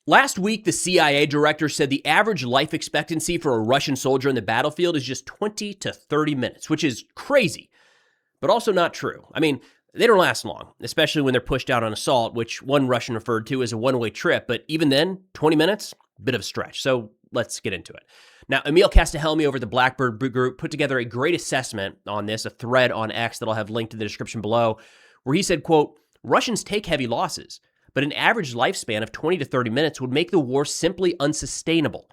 Last week, the CIA director said the average life expectancy for a Russian soldier in the battlefield is just 20 to 30 minutes, which is crazy, but also not true. I mean, they don't last long, especially when they're pushed out on assault, which one Russian referred to as a one-way trip. But even then, 20 minutes, bit of a stretch. So let's get into it. Now, Emil Castahelmi over at the Blackbird Group put together a great assessment on this, a thread on X that I'll have linked in the description below, where he said, quote, Russians take heavy losses, but an average lifespan of 20 to 30 minutes would make the war simply unsustainable.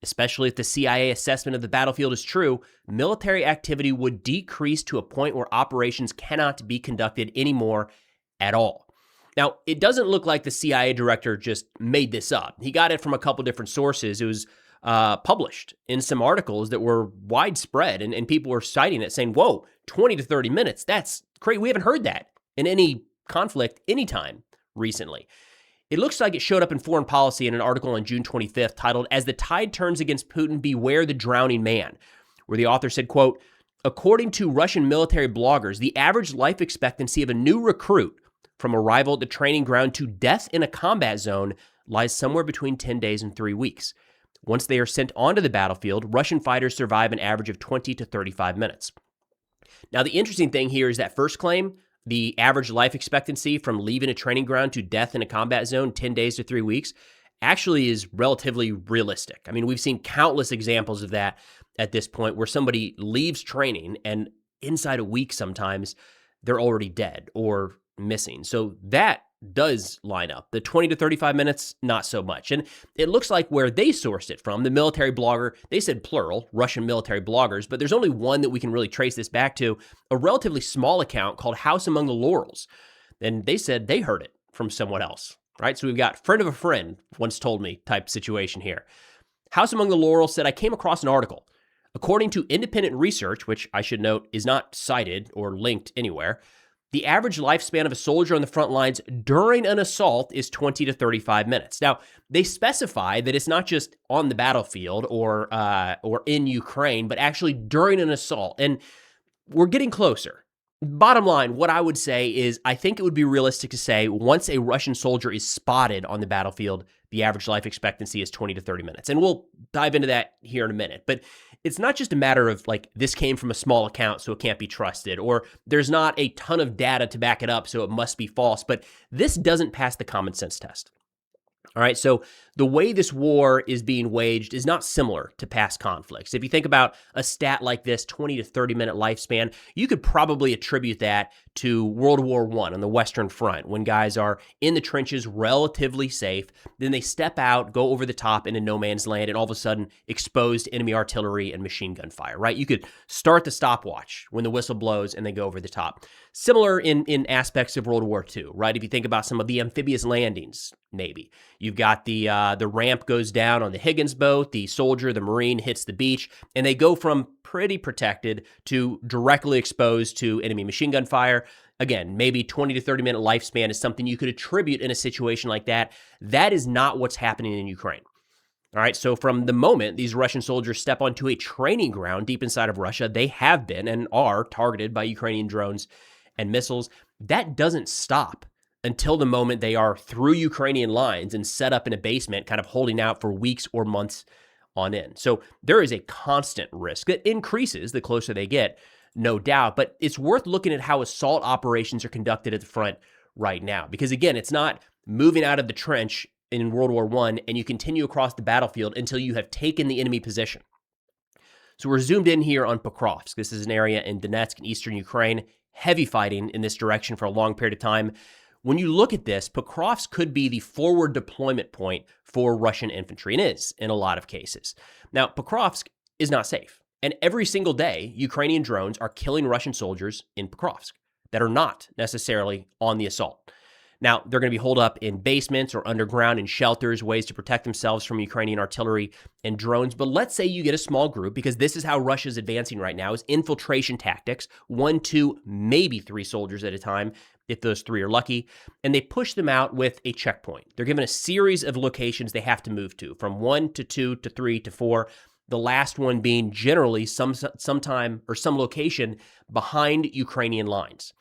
Especially if the CIA assessment of the battlefield is true, military activity would decrease to a point where operations cannot be conducted anymore at all. Now, it doesn't look like the CIA director just made this up. He got it from a couple different sources. It was published in some articles that were widespread, and people were citing it, saying, whoa, 20 to 30 minutes, that's great. We haven't heard that in any conflict anytime recently. It looks like it showed up in Foreign Policy in an article on June 25th titled, As the Tide Turns Against Putin, Beware the Drowning Man, where the author said, quote, according to Russian military bloggers, the average life expectancy of a new recruit from arrival at the training ground to death in a combat zone lies somewhere between 10 days and 3 weeks. Once they are sent onto the battlefield, Russian fighters survive an average of 20 to 35 minutes. Now, the interesting thing here is that first claim, the average life expectancy from leaving a training ground to death in a combat zone, 10 days to 3 weeks, actually is relatively realistic. I mean, we've seen countless examples of that at this point where somebody leaves training and inside a week sometimes they're already dead or missing. So that does line up. The 20 to 35 minutes, not so much. And it looks like where they sourced it from, the military blogger, they said plural, Russian military bloggers, but there's only one that we can really trace this back to, a relatively small account called House Among the Laurels. And they said they heard it from someone else, right? So we've got friend of a friend once told me type situation here. House Among the Laurels said, I came across an article. According to independent research, which I should note is not cited or linked anywhere, the average lifespan of a soldier on the front lines during an assault is 20 to 35 minutes. Now, they specify that it's not just on the battlefield or in Ukraine, but actually during an assault. And we're getting closer. Bottom line, what I would say is I think it would be realistic to say once a Russian soldier is spotted on the battlefield, the average life expectancy is 20 to 30 minutes. And we'll dive into that here in a minute. But it's not just a matter of like this came from a small account, so it can't be trusted, or there's not a ton of data to back it up, so it must be false. But this doesn't pass the common sense test. All right, so the way this war is being waged is not similar to past conflicts. If you think about a stat like this, 20 to 30 minute lifespan, you could probably attribute that to World War I on the Western Front, when guys are in the trenches relatively safe, then they step out, go over the top into no man's land, and all of a sudden exposed to enemy artillery and machine gun fire, right? You could start the stopwatch when the whistle blows and they go over the top. Similar in aspects of World War II, right? If you think about some of the amphibious landings, maybe. You've got the ramp goes down on the Higgins boat, the soldier, the Marine hits the beach, and they go from pretty protected to directly exposed to enemy machine gun fire. Again, maybe 20 to 30 minute lifespan is something you could attribute in a situation like that. That is not what's happening in Ukraine. All right, so from the moment these Russian soldiers step onto a training ground deep inside of Russia, they have been and are targeted by Ukrainian drones and missiles. That doesn't stop until the moment they are through Ukrainian lines and set up in a basement, kind of holding out for weeks or months on end. So there is a constant risk that increases the closer they get, no doubt. But it's worth looking at how assault operations are conducted at the front right now. Because again, it's not moving out of the trench in World War I and you continue across the battlefield until you have taken the enemy position. So we're zoomed in here on Pokrovsk. This is an area in Donetsk and eastern Ukraine. Heavy fighting in this direction for a long period of time. When you look at this, Pokrovsk could be the forward deployment point for Russian infantry, and is in a lot of cases. Now, Pokrovsk is not safe, and every single day, Ukrainian drones are killing Russian soldiers in Pokrovsk that are not necessarily on the assault. Now, they're going to be holed up in basements or underground in shelters, ways to protect themselves from Ukrainian artillery and drones. But let's say you get a small group, because this is how Russia's advancing right now, is infiltration tactics, 1, 2, maybe 3 soldiers at a time, if those 3 are lucky, and they push them out with a checkpoint. They're given a series of locations they have to move to, from 1 to 2 to 3 to 4, the last one being generally sometime or some location behind Ukrainian lines.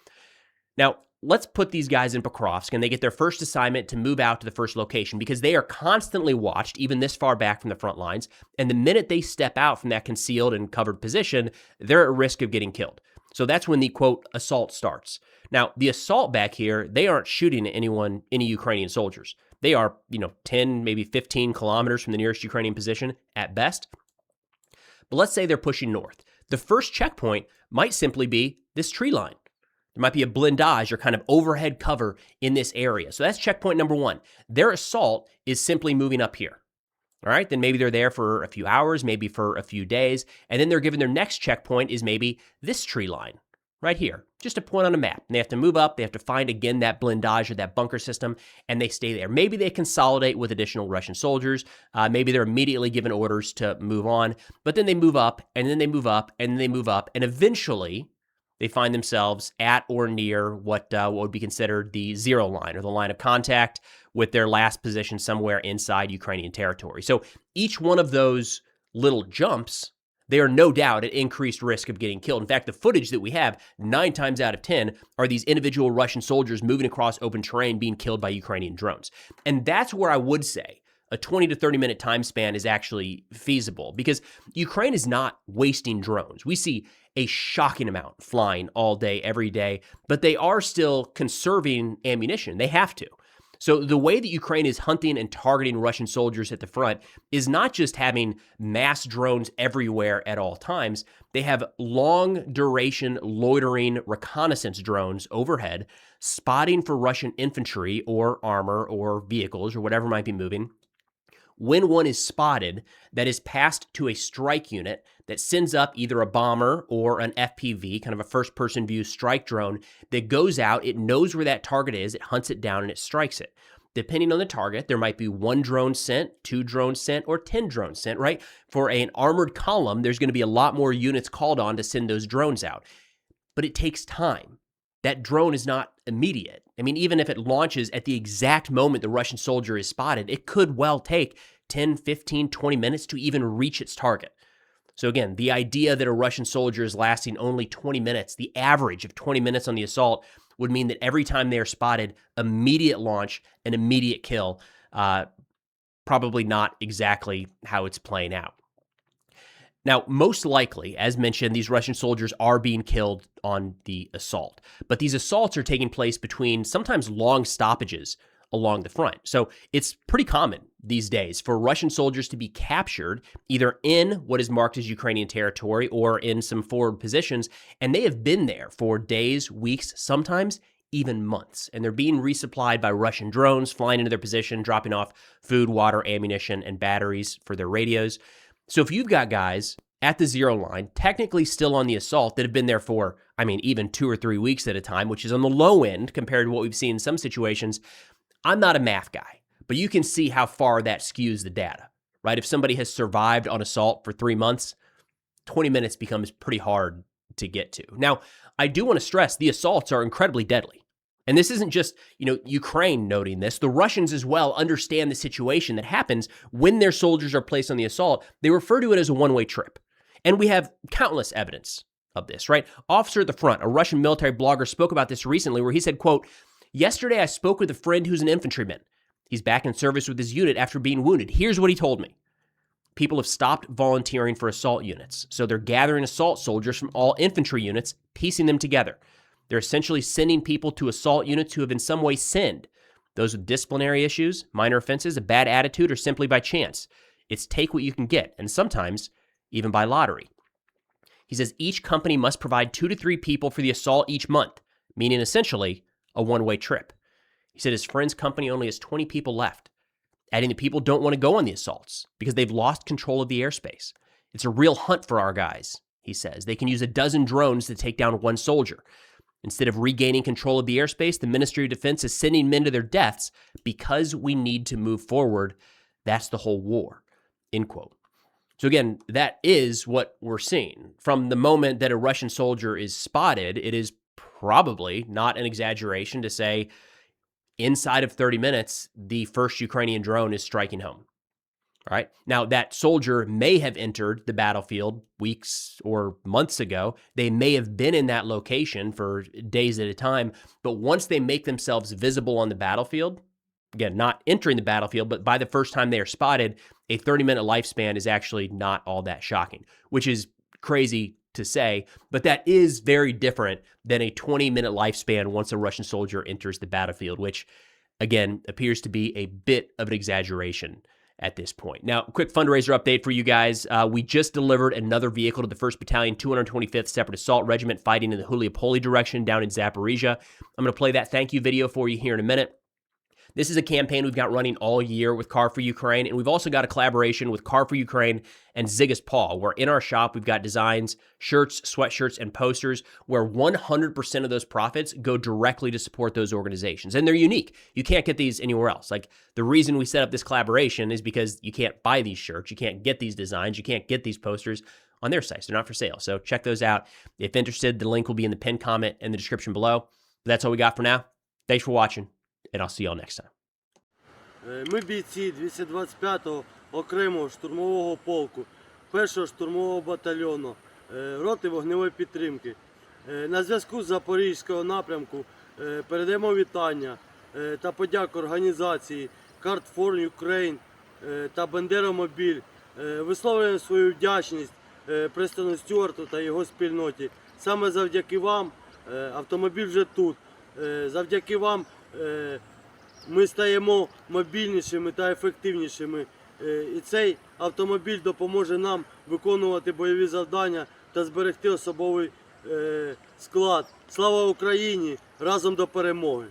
Now, let's put these guys in Pokrovsk, and they get their first assignment to move out to the first location because they are constantly watched, even this far back from the front lines. And the minute they step out from that concealed and covered position, they're at risk of getting killed. So that's when the, quote, assault starts. Now, the assault back here, they aren't shooting at any Ukrainian soldiers. They are, 10, maybe 15 kilometers from the nearest Ukrainian position at best. But let's say they're pushing north. The first checkpoint might simply be this tree line. There might be a blindage or kind of overhead cover in this area. So that's checkpoint number one. Their assault is simply moving up here. All right, then maybe they're there for a few hours, maybe for a few days, and then they're given their next checkpoint is maybe this tree line right here, just a point on a map. And they have to move up, they have to find again that blindage or that bunker system, and they stay there. Maybe they consolidate with additional Russian soldiers. Maybe they're immediately given orders to move on, but then they move up, and then they move up, and then they move up, and eventually they find themselves at or near what would be considered the zero line or the line of contact with their last position somewhere inside Ukrainian territory. So each one of those little jumps, they are no doubt at increased risk of getting killed. In fact, the footage that we have 9 times out of 10 are these individual Russian soldiers moving across open terrain being killed by Ukrainian drones. And that's where I would say a 20 to 30 minute time span is actually feasible because Ukraine is not wasting drones. We see a shocking amount flying all day, every day, but they are still conserving ammunition. They have to. So the way that Ukraine is hunting and targeting Russian soldiers at the front is not just having mass drones everywhere at all times. They have long duration loitering reconnaissance drones overhead, spotting for Russian infantry or armor or vehicles or whatever might be moving. When one is spotted, that is passed to a strike unit that sends up either a bomber or an FPV, kind of a first-person view strike drone that goes out. It knows where that target is. It hunts it down and it strikes it. Depending on the target, there might be 1 drone sent, 2 drones sent, or 10 drones sent, right? For an armored column, there's going to be a lot more units called on to send those drones out. But it takes time. That drone is not immediate. I mean, even if it launches at the exact moment the Russian soldier is spotted, it could well take 10, 15, 20 minutes to even reach its target. So again, the idea that a Russian soldier is lasting only 20 minutes, the average of 20 minutes on the assault, would mean that every time they are spotted, immediate launch and immediate kill, probably not exactly how it's playing out. Now, most likely, as mentioned, these Russian soldiers are being killed on the assault, but these assaults are taking place between sometimes long stoppages along the front. So it's pretty common these days for Russian soldiers to be captured either in what is marked as Ukrainian territory or in some forward positions, and they have been there for days, weeks, sometimes even months, and they're being resupplied by Russian drones flying into their position, dropping off food, water, ammunition, and batteries for their radios. So if you've got guys at the zero line, technically still on the assault, that have been there for, even 2 or 3 weeks at a time, which is on the low end compared to what we've seen in some situations. I'm not a math guy, but you can see how far that skews the data, right? If somebody has survived on assault for 3 months, 20 minutes becomes pretty hard to get to. Now, I do want to stress the assaults are incredibly deadly. And this isn't just, Ukraine noting this. The Russians as well understand the situation that happens when their soldiers are placed on the assault. They refer to it as a one-way trip. And we have countless evidence of this, right? Officer at the front, a Russian military blogger, spoke about this recently where he said, quote, "Yesterday I spoke with a friend who's an infantryman. He's back in service with his unit after being wounded. Here's what he told me. People have stopped volunteering for assault units. So they're gathering assault soldiers from all infantry units, piecing them together. They're essentially sending people to assault units who have in some way sinned. Those with disciplinary issues, minor offenses, a bad attitude, or simply by chance. It's take what you can get, and sometimes even by lottery." He says each company must provide 2 to 3 people for the assault each month, meaning essentially a one-way trip. He said his friend's company only has 20 people left, adding that people don't want to go on the assaults because they've lost control of the airspace. It's a real hunt for our guys, he says. They can use a dozen drones to take down one soldier. Instead of regaining control of the airspace, the Ministry of Defense is sending men to their deaths because we need to move forward. That's the whole war, end quote. So again, that is what we're seeing. From the moment that a Russian soldier is spotted, it is probably not an exaggeration to say inside of 30 minutes, the first Ukrainian drone is striking home. All right. Now, that soldier may have entered the battlefield weeks or months ago. They may have been in that location for days at a time. But once they make themselves visible on the battlefield, again, not entering the battlefield, but by the first time they are spotted, a 30-minute lifespan is actually not all that shocking, which is crazy to say, but that is very different than a 20-minute lifespan once a Russian soldier enters the battlefield, which, again, appears to be a bit of an exaggeration at this point. Now, quick fundraiser update for you guys. We just delivered another vehicle to the 1st Battalion, 225th Separate Assault Regiment fighting in the Huliopoli direction down in Zaporizhia. I'm going to play that thank you video for you here in a minute. This is a campaign we've got running all year with Car for Ukraine, and we've also got a collaboration with Car for Ukraine and Ziggis Paul, where in our shop we've got designs, shirts, sweatshirts, and posters where 100% of those profits go directly to support those organizations. And they're unique. You can't get these anywhere else. Like, the reason we set up this collaboration is because you can't buy these shirts, you can't get these designs, you can't get these posters on their sites. They're not for sale. So check those out. If interested, the link will be in the pinned comment in the description below. But that's all we got for now. Thanks for watching, and I'll see y'all next time. Ми бійці 225-го окремого штурмового полку, 1-го штурмового батальйону, роти вогневої підтримки. На зв'язку з Запорізького напрямку передаємо вітання та подяку організації Car for Ukraine та Бандеромобіль. Висловлюємо свою вдячність Престону Стюарту та його спільноті. Саме завдяки вам автомобіль вже тут. Завдяки вам ми стаємо мобільнішими та ефективнішими. І цей автомобіль допоможе нам виконувати бойові завдання та зберегти особовий склад. Слава Україні! Разом до перемоги!